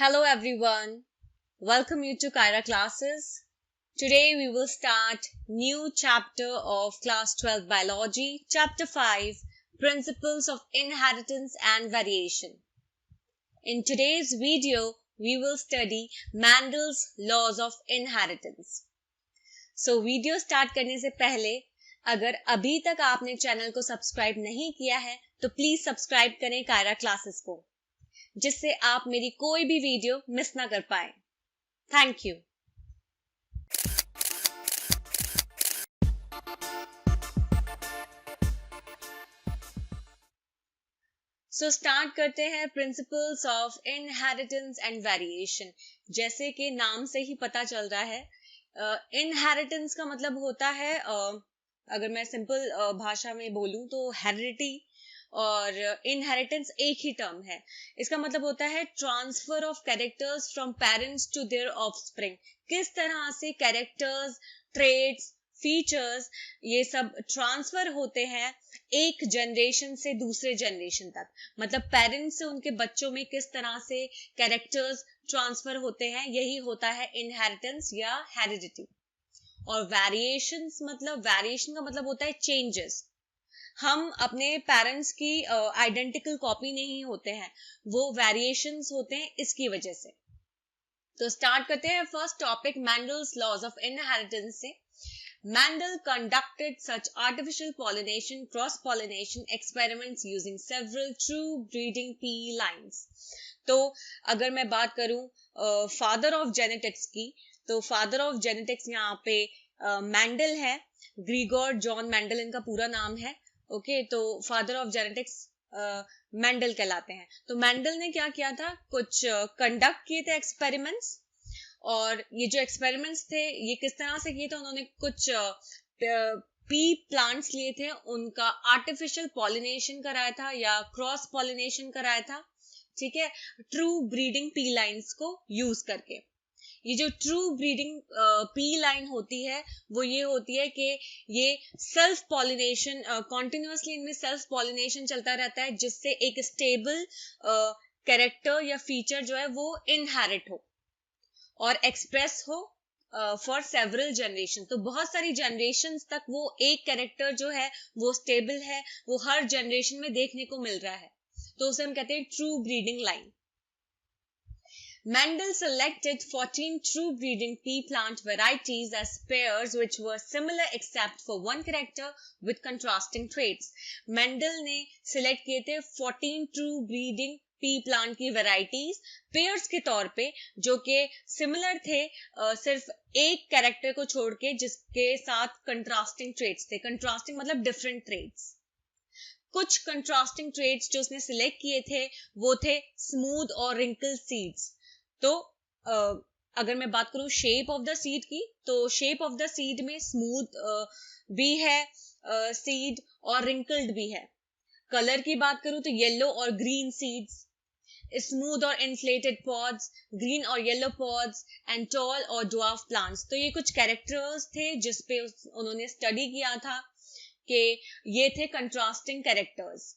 Hello everyone. Welcome you to Kyra classes. Today we will start new chapter of class 12 biology, chapter 5, principles of inheritance and variation. In today's video, we will study Mendel's laws of inheritance. So video start करने से पहले अगर अभी तक आपने channel को subscribe नहीं किया है तो प्लीज सब्सक्राइब करें कायरा क्लासेस को, जिससे आप मेरी कोई भी वीडियो मिस ना कर पाए. Thank you. सो स्टार्ट करते हैं principles of inheritance and variation. जैसे कि नाम से ही पता चल रहा है, इनहेरिटेंस का मतलब होता है, अगर मैं सिंपल भाषा में बोलूं तो हेरिडिटी, और इनहेरिटेंस एक ही टर्म है. इसका मतलब होता है transfer of characters from parents to their offspring. किस तरह से कैरेक्टर्स, ट्रेट्स, फीचर्स ये सब ट्रांसफर होते हैं एक जनरेशन से दूसरे जनरेशन तक. मतलब पेरेंट्स से उनके बच्चों में किस तरह से कैरेक्टर्स ट्रांसफर होते हैं, यही होता है इनहेरिटेंस या हेरिडिटी. और वेरिएशन का मतलब होता है चेंजेस. हम अपने पेरेंट्स की आइडेंटिकल कॉपी नहीं होते हैं, वो वेरिएशंस होते हैं इसकी वजह से. तो स्टार्ट करते हैं first topic Mendel's laws of inheritance से. Mendel conducted such artificial pollination, cross-pollination experiments using several true breeding pea lines. तो अगर मैं बात करूं फादर ऑफ जेनेटिक्स की, तो फादर ऑफ जेनेटिक्स यहाँ पे मैंडल है. ग्रीगोर जॉन मैंडल इनका पूरा नाम है. ओके, तो फादर ऑफ जेनेटिक्स मैंडल कहलाते हैं. तो मैंडल ने क्या किया था, कुछ कंडक्ट किए थे एक्सपेरिमेंट्स. और ये जो एक्सपेरिमेंट्स थे ये किस तरह से किए थे, उन्होंने कुछ पी प्लांट्स लिए थे, उनका आर्टिफिशियल पॉलिनेशन कराया था या क्रॉस पॉलिनेशन कराया था. ठीक है, ट्रू ब्रीडिंग पी लाइन्स को यूज करके. ये जो ट्रू ब्रीडिंग पी लाइन होती है वो ये होती है कि ये सेल्फ पॉलिनेशन, कॉन्टिन्यूसली इनमें सेल्फ पॉलिनेशन चलता रहता है, जिससे एक स्टेबल कैरेक्टर या फीचर जो है वो इनहेरिट हो और एक्सप्रेस हो फॉर सेवरल जनरेशन. तो बहुत सारी जनरेशन तक वो एक कैरेक्टर जो है वो स्टेबल है, वो हर जनरेशन में देखने को मिल रहा है. तो उसे हम कहते हैं true breeding line. Mendel selected 14 true breeding pea plant varieties as pairs which were similar except for one character with contrasting traits. Mendel ने select किए थे 14 true breeding pea plant की varieties pairs के तौर पे, जो कि similar थे सिर्फ एक character को छोड़ के, जिसके साथ contrasting traits थे. contrasting मतलब different traits. कुछ contrasting traits जो उसने select किए थे वो थे smooth और wrinkled seeds. तो अगर मैं बात करूं शेप ऑफ द सीड की, तो शेप ऑफ द सीड में स्मूथ भी है सीड और रिंकल्ड भी है. कलर की बात करूं तो येलो और ग्रीन सीड्स, स्मूथ और इन्फ्लेटेड पॉड्स, ग्रीन और येलो पॉड्स, एंड टॉल और ड्वार्फ प्लांट्स. तो ये कुछ कैरेक्टर्स थे जिसपे उन्होंने स्टडी किया था कि ये थे contrasting characters.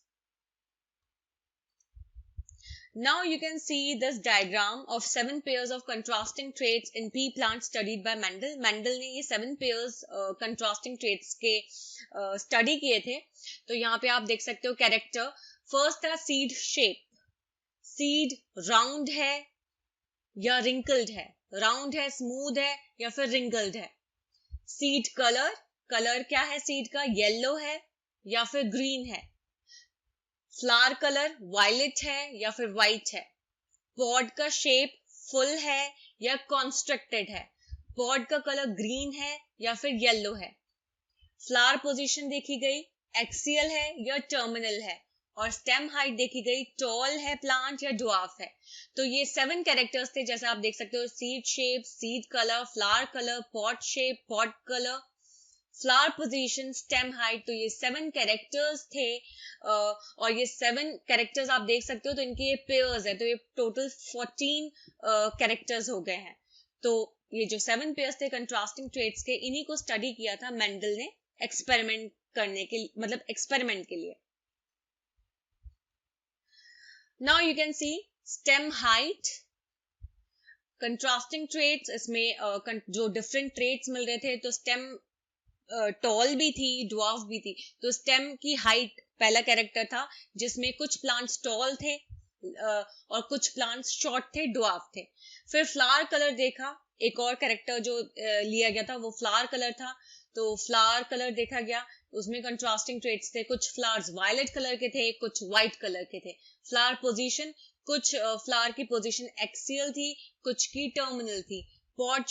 Now you can see this diagram of 7 pairs of contrasting traits in pea plants studied by Mendel. Mendel ने ये 7 pairs contrasting traits के study किए थे. तो यहाँ पे आप देख सकते हो कैरेक्टर. फर्स्ट था सीड शेप. सीड राउंड है या रिंकल्ड है, राउंड है, स्मूथ है या फिर रिंकल्ड है. सीड कलर, कलर क्या है सीड का, येलो है या फिर ग्रीन है. फ्लावर कलर वायलेट है या फिर व्हाइट है. पॉड का शेप फुल है या कॉन्स्ट्रक्टेड है. पॉड का कलर ग्रीन है या फिर येलो है. फ्लावर पोजीशन देखी गई, एक्सियल है या टर्मिनल है. और स्टेम हाइट देखी गई, टॉल है प्लांट या ड्वार्फ है. तो ये 7 कैरेक्टर्स थे, जैसे आप देख सकते हो. Seed shape, seed colour, flower colour, pod shape, pod colour, flower position, stem height. तो ये 7 कैरेक्टर्स थे. और ये 7 कैरेक्टर्स आप देख सकते हो, तो इनके ये पेयर्स है. तो ये टोटल 14 कैरेक्टर्स हो गए हैं. तो ये जो 7 पेयर्स थे कंट्रास्टिंग ट्रेट्स के, इन्हीं को स्टडी किया था मेंडल ने एक्सपेरिमेंट करने के, मतलब एक्सपेरिमेंट के लिए. Now you can see stem height, contrasting traits, इसमें जो डिफरेंट ट्रेट्स मिल रहे थे, तो स्टेम टॉल भी थी, ड्वार्फ भी थी। तो स्टेम की हाइट पहला कैरेक्टर था, जिसमें कुछ प्लांट्स टॉल थे और कुछ प्लांट्स शॉर्ट थे, ड्वार्फ थे। फिर फ्लावर कलर देखा, एक और कैरेक्टर जो लिया गया था वो फ्लावर कलर था। तो फ्लावर कलर देखा गया, उसमें कंट्रास्टिंग ट्रेट्स थे, कुछ फ्लावर्स वायलेट कलर के थे, कुछ व्हाइट कलर के थे। फ्लावर पोजीशन, कुछ फ्लावर की पोजीशन एक्सियल थी, कुछ की टर्मिनल थी। पॉट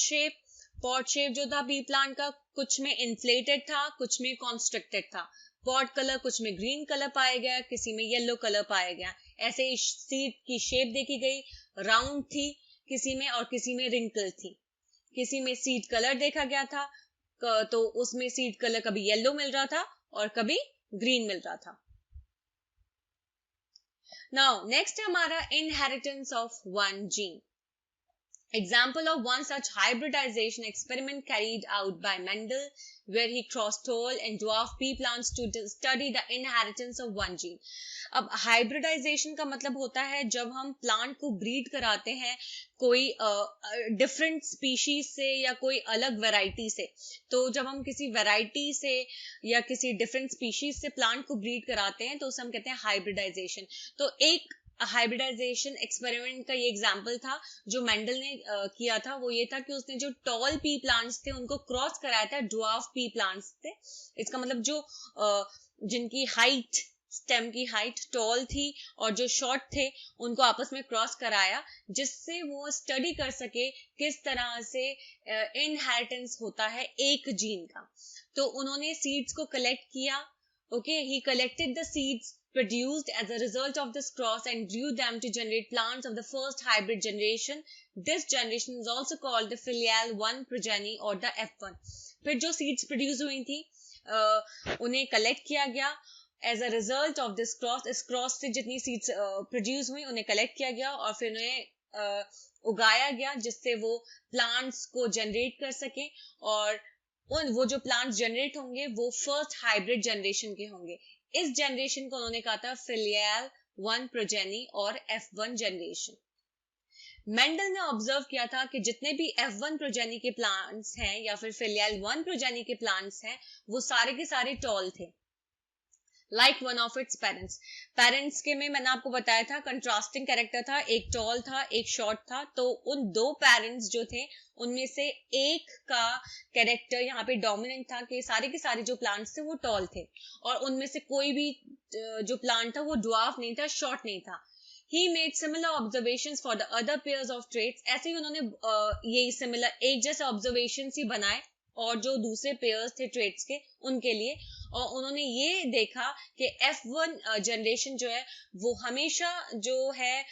शेप जो था पी प्लांट का, कुछ में इन्फ्लेटेड था, कुछ में कॉन्स्ट्रक्टेड था। पॉट कलर कुछ में ग्रीन कलर पाया गया, किसी में येलो कलर पाया गया। ऐसे ही सीड की शेप देखी गई, राउंड थी किसी में और किसी में रिंकल थी। किसी में सीड कलर देखा गया था, तो उसमें सीड कलर कभी येलो मिल रहा था और कभी ग्रीन मिल रहा था। नाउ नेक्स्ट है हमारा inheritance of one gene. Example of one such hybridization experiment carried out by Mendel, where he crossed tall and dwarf pea plants to study the inheritance of one gene. अब hybridisation का मतलब होता है जब हम plant को breed कराते हैं कोई डिफरेंट स्पीशीज से या कोई अलग वैरायटी से। तो जब हम किसी वैरायटी से या किसी डिफरेंट स्पीशीज से प्लांट को ब्रीड कराते हैं तो उसे हम कहते हैं हाइब्रिडाइजेशन। तो एक हाइब्रिडाइजेशन एक्सपेरिमेंट का ये एग्जाम्पल था जो मेंडल ने किया था। वो ये था कि उसने जो टॉल पी प्लांट्स थे उनको क्रॉस कराया था ड्वार्फ पी प्लांट्स थे। इसका मतलब जो जिनकी हाइट, स्टेम की हाइट टॉल थी और जो शॉर्ट थे, उनको आपस में क्रॉस कराया, जिससे वो स्टडी कर सके किस तरह से इनहेरिटेंस होता है एक जीन का। तो उन्होंने सीड्स को कलेक्ट किया। Okay, he collected the seeds produced as a result of this cross and grew them to generate plants of the first hybrid generation. This generation is also called the filial 1 progeny or the F1. फिर जो seeds produce हुई थी उन्हें collect किया गया as a result of this cross. इस cross से जितनी seeds produce हुई उन्हें collect किया गया और फिर उन्हें उगाया गया, जिससे वो plants को generate कर सके और वो जो प्लांट्स जनरेट होंगे वो फर्स्ट हाइब्रिड जनरेशन के होंगे। इस जनरेशन को उन्होंने कहा था फिलियल 1 प्रोजेनी और F1 जनरेशन। मेंडल ने ऑब्जर्व किया था कि जितने भी F1 प्रोजेनी के प्लांट्स हैं या फिर फिलियल 1 प्रोजेनी के प्लांट्स हैं, वो सारे के सारे टॉल थे, like one of its parents के में मैंने आपको बताया था कंट्रास्टिंग कैरेक्टर था, एक टॉल था एक शॉर्ट था। तो उन दो पेरेंट्स जो थे उनमें से एक का कैरेक्टर यहाँ पे डोमिनेंट था कि सारे के सारे जो प्लांट्स थे वो टॉल थे और उनमें से कोई भी जो प्लांट था वो ड्वार्फ नहीं था, शॉर्ट नहीं था। He made similar observations for the other pairs of traits. ऐसे ही उन्होंने यही सिमिलर एक जैसे ऑब्जर्वेशंस ही बनाए और जो दूसरे पेयर्स थे ट्रेट्स के उनके लिए, और उन्होंने ये देखा कि F1 जनरेशन जो है वो हमेशा जो है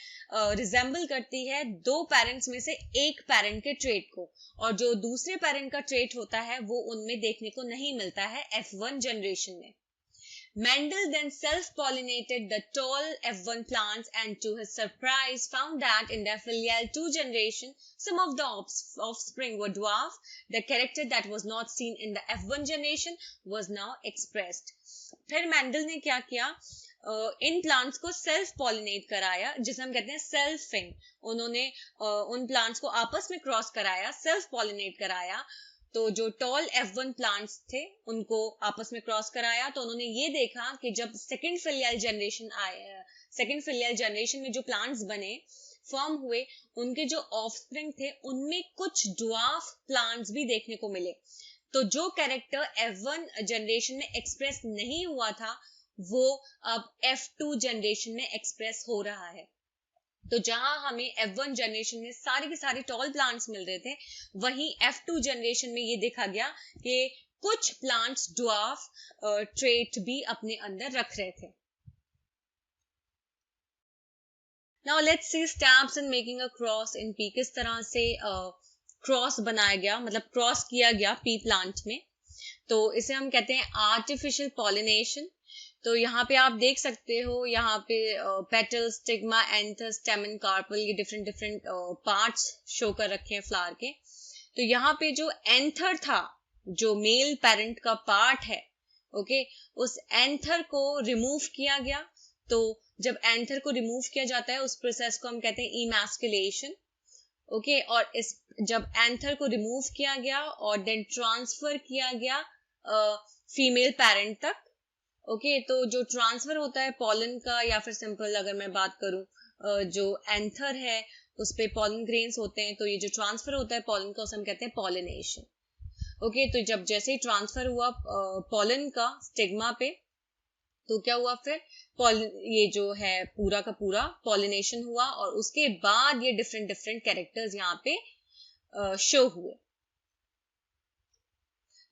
रिजेंबल करती है दो पेरेंट्स में से एक पेरेंट के ट्रेट को, और जो दूसरे पेरेंट का ट्रेट होता है वो उनमें देखने को नहीं मिलता है F1 जनरेशन में। Mendel then self-pollinated the tall F1 plants and to his surprise found that in the filial 2 generation, some of the offspring were dwarf. The character that was not seen in the F1 generation was now expressed. फिर Mendel ने क्या किया, in plants को self pollinate कराया, जिसे हम कहते हैं सेल्फिंग। उन्होंने उन प्लांट्स को आपस में क्रॉस कराया, सेल्फ पॉलिनेट कराया। तो जो टॉल F1 प्लांट्स थे उनको आपस में क्रॉस कराया, तो उन्होंने ये देखा कि जब सेकंड फिलियल जनरेशन में जो प्लांट्स बने, फॉर्म हुए, उनके जो ऑफस्प्रिंग थे उनमें कुछ ड्वार्फ प्लांट्स भी देखने को मिले। तो जो कैरेक्टर F1 जनरेशन में एक्सप्रेस नहीं हुआ था वो अब F2 जनरेशन में एक्सप्रेस हो रहा है। तो जहां हमें F1 जनरेशन में सारे के सारे टॉल प्लांट्स मिल रहे थे, वहीं F2 जनरेशन में ये देखा गया कि कुछ प्लांट्स ड्वार्फ ट्रेट भी अपने अंदर रख रहे थे। Now let's see steps in making a cross in P. किस तरह से क्रॉस बनाया गया, मतलब क्रॉस किया गया पी प्लांट में। तो इसे हम कहते हैं आर्टिफिशियल पॉलिनेशन। तो यहाँ पे आप देख सकते हो, यहाँ पे petal, stigma, anther, stamen, carpel, ये डिफरेंट पार्ट्स शो कर रखे हैं फ्लावर के। तो यहाँ पे जो एंथर था, जो मेल पेरेंट का पार्ट है, ओके, उस एंथर को रिमूव किया गया। तो जब एंथर को रिमूव किया जाता है उस प्रोसेस को हम कहते हैं इमैस्कुलेशन। ओके, और इस जब एंथर को रिमूव किया गया और देन ट्रांसफर किया गया फीमेल पेरेंट तक, ओके, तो जो ट्रांसफर होता है पॉलन का, या फिर सिंपल अगर मैं बात करूं जो एंथर है उस पे पॉलन ग्रेन्स होते हैं, तो ये जो ट्रांसफर होता है पॉलन का उसे हम कहते हैं पॉलिनेशन। ओके, तो जब जैसे ही ट्रांसफर हुआ पॉलन का स्टिग्मा पे, तो क्या हुआ फिर ये जो है पूरा का पूरा पॉलिनेशन हुआ, और उसके बाद ये डिफरेंट डिफरेंट कैरेक्टर्स यहाँ पे शो हुए।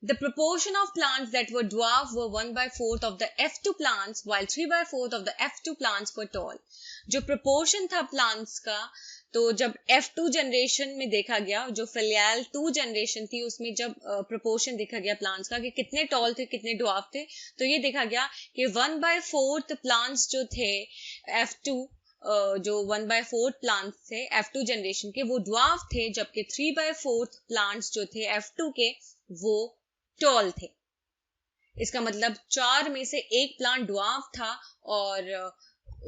The proportion of plants that were dwarf were 1/4 of the F2 plants, while 3/4 of the F2 plants were tall. जो proportion था plants का, तो जब F2 जनरेशन में देखा गया, जो फिलियल 2 जनरेशन थी उसमें जब proportion देखा गया plants का कि कितने tall थे कितने dwarf थे, तो ये देखा गया कि 1/4 plants जो थे F2 जो 1/4 प्लांट्स थे F2 जनरेशन के वो ड्वार्फ थे, जबकि 3/4 प्लांट्स जो थे F2 के वो टॉल थे। इसका मतलब 4 में से 1 प्लांट ड्वार्फ था और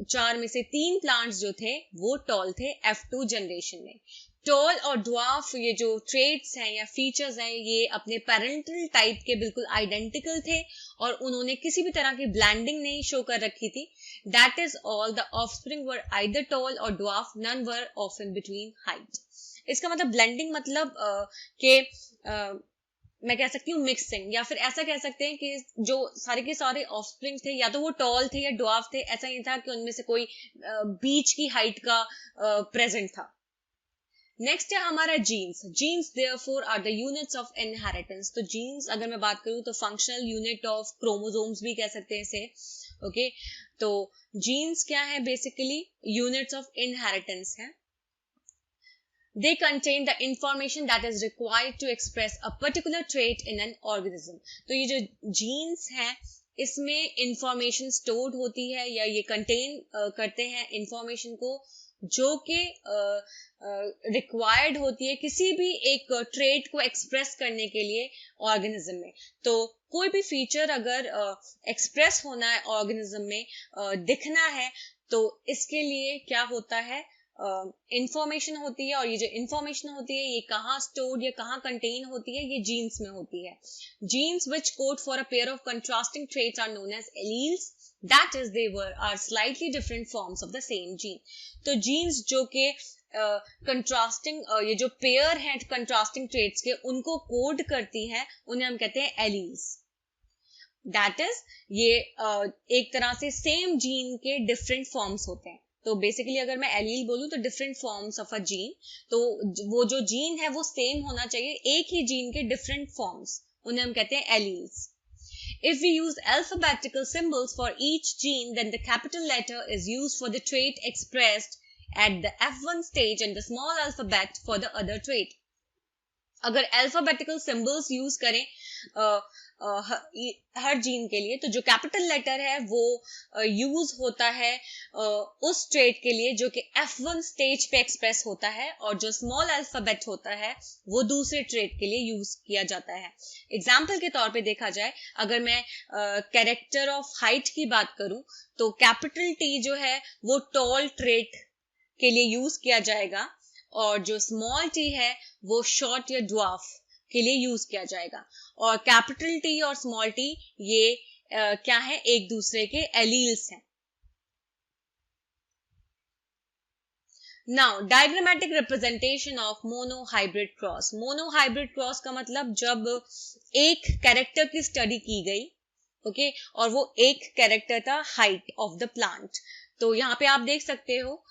4 में से 3 प्लांट्स जो थे वो टॉल थे F2 जनरेशन में। टॉल और ड्वार्फ ये जो ट्रेट्स हैं या फीचर्स हैं, ये अपने पेरेंटल टाइप के बिल्कुल आइडेंटिकल थे और उन्होंने किसी भी तरह की ब्लेंडिंग नहीं शो कर रखी थी। That is all, the offspring were either tall और dwarf, none were of in between height. इसका मतलब ब्लेंडिंग मतलब कि मैं कह सकती हूँ मिक्सिंग, या फिर ऐसा कह सकते हैं कि जो सारे के सारे ऑफस्प्रिंग थे या तो वो टॉल थे या ड्वार्फ थे, ऐसा नहीं था कि उनमें से कोई बीच की हाइट का प्रेजेंट था। नेक्स्ट है हमारा genes. Genes therefore are the units of inheritance. तो जीन्स अगर मैं बात करूं तो फंक्शनल यूनिट ऑफ क्रोमोसोम्स भी कह सकते हैं इसे। ओके, तो जीन्स क्या है? बेसिकली यूनिट्स ऑफ इनहेरिटेंस है। They contain the information that is required to express a particular trait in an organism. तो ये जो genes हैं इसमें information stored होती है या ये contain करते हैं information को जो कि required होती है किसी भी एक trait को express करने के लिए organism में। तो कोई भी feature अगर express होना है organism में, दिखना है, तो इसके लिए क्या होता है? इंफॉर्मेशन होती है, और ये जो इंफॉर्मेशन होती है ये कहाँ स्टोर्ड या कहाँ कंटेन होती है? ये जीन्स में होती है। Genes which code for a pair of contrasting traits are known as alleles, that is they were are slightly different forms of the same gene. तो जीन्स जो के कंट्रास्टिंग ये जो पेयर हैं कंट्रास्टिंग ट्रेट्स के उनको कोड करती हैं, उन्हें हम कहते हैं एलील्स। दैट इज ये एक तरह से सेम जीन के डिफरेंट फॉर्म्स होते हैं। तो बेसिकली अगर मैं एलील बोलूं तो different forms of a gene, तो वो जो जीन है वो सेम होना चाहिए, एक ही जीन के डिफरेंट फॉर्म्स, उन्हें हम कहते हैं alleles. If we use alphabetical symbols for each gene, then the capital letter is used for the trait expressed at the F1 stage and the small alphabet for the other trait. अगर alphabetical symbols use करें हर gene के लिए, तो जो capital letter है वो use होता है उस ट्रेट के लिए जो कि F1 स्टेज पे एक्सप्रेस होता है, और जो स्मॉल अल्फाबेट होता है वो दूसरे ट्रेट के लिए यूज किया जाता है। एग्जाम्पल के तौर पे देखा जाए, अगर मैं कैरेक्टर ऑफ हाइट की बात करूं तो कैपिटल T जो है वो टॉल ट्रेट के लिए यूज किया जाएगा, और जो स्मॉल t है वो शॉर्ट या ड्वार्फ के लिए यूज किया जाएगा। और कैपिटल T और स्मॉल t ये क्या है? एक दूसरे के एलील्स हैं। Now diagrammatic representation of monohybrid cross. Monohybrid cross का मतलब जब एक कैरेक्टर की स्टडी की गई, ओके, और वो एक कैरेक्टर था हाइट ऑफ द प्लांट। तो यहाँ पे आप देख सकते हो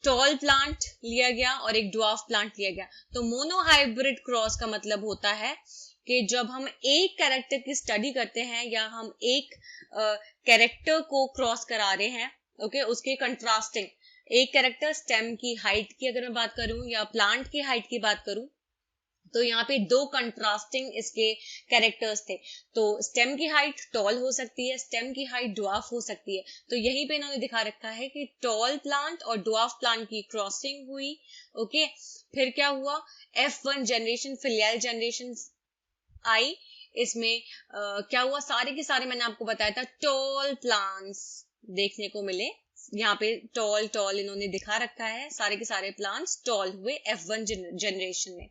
टॉल प्लांट लिया गया और एक ड्वार्फ प्लांट लिया गया। तो मोनोहाइब्रिड क्रॉस का मतलब होता है कि जब हम एक कैरेक्टर की स्टडी करते हैं या हम एक कैरेक्टर को क्रॉस करा रहे हैं, ओके, उसके कंट्रास्टिंग, एक कैरेक्टर स्टेम की हाइट की अगर मैं बात करूं या प्लांट की हाइट की बात करूं, तो यहाँ पे दो कंट्रास्टिंग इसके कैरेक्टर्स थे। तो स्टेम की हाइट टॉल हो सकती है, स्टेम की हाइट ड्वार्फ हो सकती है। तो यहीं पे इन्होंने दिखा रखा है कि टॉल प्लांट और ड्वार्फ प्लांट की क्रॉसिंग हुई, ओके। फिर क्या हुआ? F1 जनरेशन फिलियल जनरेशन आई, इसमें क्या हुआ? सारे के सारे मैंने आपको बताया था टॉल प्लांट्स देखने को मिले यहाँ पे टॉल टॉल इन्होंने दिखा रखा है, सारे के सारे प्लांट्स टॉल हुए F1 जनरेशन में।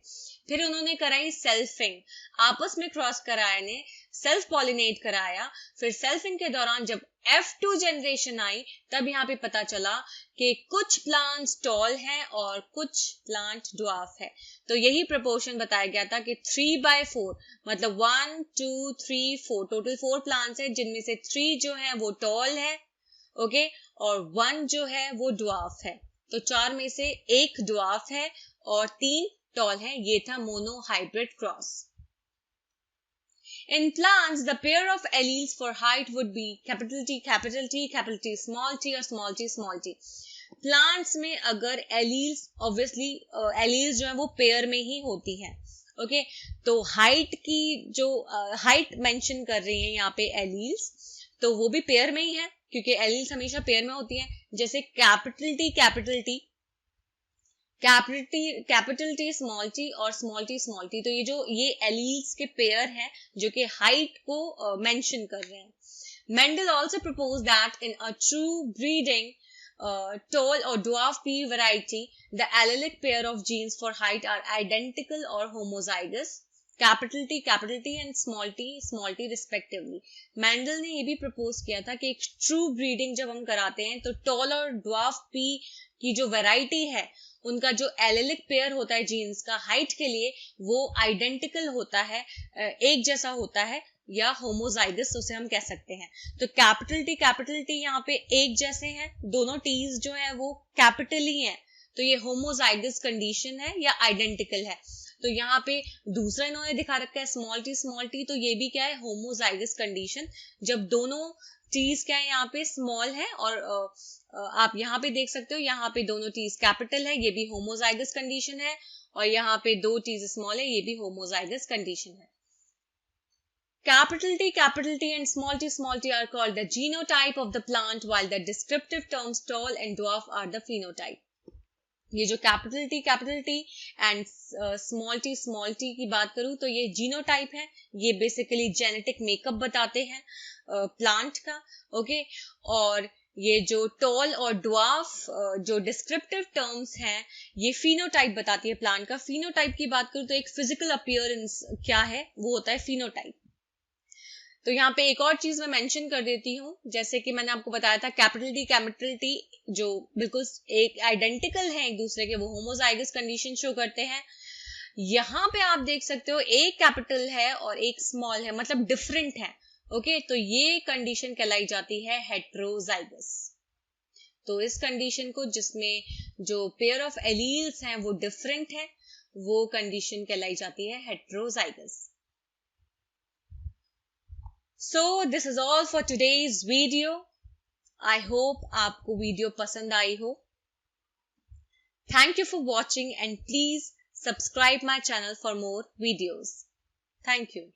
फिर उन्होंने कराई सेल्फिंग, आपस में क्रॉस कराया ने, सेल्फ पॉलिनेट कराया। फिर सेल्फिंग के दौरान जब F2 जनरेशन आई, तब यहाँ पे पता चला कि कुछ प्लांट्स टॉल हैं और कुछ प्लांट ड्वार्फ है। तो यही प्रपोर्शन बताया गया था कि 3/4, मतलब 1 2 3 4, टोटल 4 प्लांट्स हैं, जिनमें से 3 जो है वो टॉल है, ओके, और 1 जो है वो ड्वार्फ है। तो 4 में से 1 ड्वार्फ है और 3 टॉल है। ये था monohybrid cross. In plants, the pair of alleles for height would be capital T, capital T, capital T, small t और small t, small t. Plants में अगर alleles, obviously alleles जो है वो पेयर में ही होती है, ओके, तो हाइट की जो हाइट मेंशन कर रही है यहाँ पे alleles, तो वो भी पेयर में ही है, क्योंकि alleles हमेशा पेयर में होती है। जैसे कैपिटल टी स्मॉल टी और स्मॉल टी, तो ये एलील्स के पेयर हैं जो कि हाइट को मेंशन कर रहे हैं। Mendel also propose that in a true breeding tall or dwarf pea variety, the allelic pair of genes for height are identical or homozygous. Capital T and small T respectively. Mendel ने ये भी propose किया था कि एक true breeding जब हम कराते हैं तो टॉल और ड्वार्फ पी की जो वैरायटी है, उनका जो एलेलिक पेयर होता है जीन्स का हाइट के लिए, वो आइडेंटिकल होता है, एक जैसा होता है, या होमोजाइगस उसे हम कह सकते हैं। तो कैपिटल टी यहाँ पे एक जैसे हैं, दोनों टीज जो है वो कैपिटल ही हैं, तो ये होमोजाइगस कंडीशन है या आइडेंटिकल है। तो यहाँ पे दूसरा इन्होंने दिखा रखा है स्मॉल टी, तो ये भी क्या है, होमोजाइगस कंडीशन, जब दोनों टीज क्या है यहाँ पे स्मॉल है, और आप यहाँ पे देख सकते हो, यहाँ पे दोनों टीज कैपिटल है, ये भी होमोजाइगस कंडीशन है, और यहाँ पे 2 टीज स्मॉल है, ये भी होमोजाइगस कंडीशन है। Capital T and small t are called the genotype of the plant, while the descriptive terms tall and dwarf are the phenotype. ये जो capital T and small T की बात करूं तो ये जीनोटाइप है, ये बेसिकली जेनेटिक मेकअप बताते हैं प्लांट का, ओके, और ये जो टॉल और ड्वार्फ जो डिस्क्रिप्टिव टर्म्स हैं, ये फिनोटाइप बताती है प्लांट का। फिनोटाइप की बात करूं तो एक फिजिकल अपीयरेंस क्या है, वो होता है फिनोटाइप। तो यहाँ पे एक और चीज मैं मेंशन कर देती हूँ, जैसे कि मैंने आपको बताया था कैपिटल टी जो बिल्कुल एक आइडेंटिकल है एक दूसरे के, वो होमोजाइगस कंडीशन शो करते हैं। यहाँ पे आप देख सकते हो एक कैपिटल है और एक स्मॉल है, मतलब डिफरेंट है, ओके, तो ये कंडीशन कहलाई जाती है हेट्रोजाइगस। तो इस कंडीशन को, जिसमें जो पेयर ऑफ एलील्स हैं वो डिफरेंट है, वो कंडीशन कहलाई जाती है heterozygous. So this is all for today's video. I hope आपको वीडियो पसंद आई हो. Thank you for watching and please subscribe my channel for more videos. Thank you.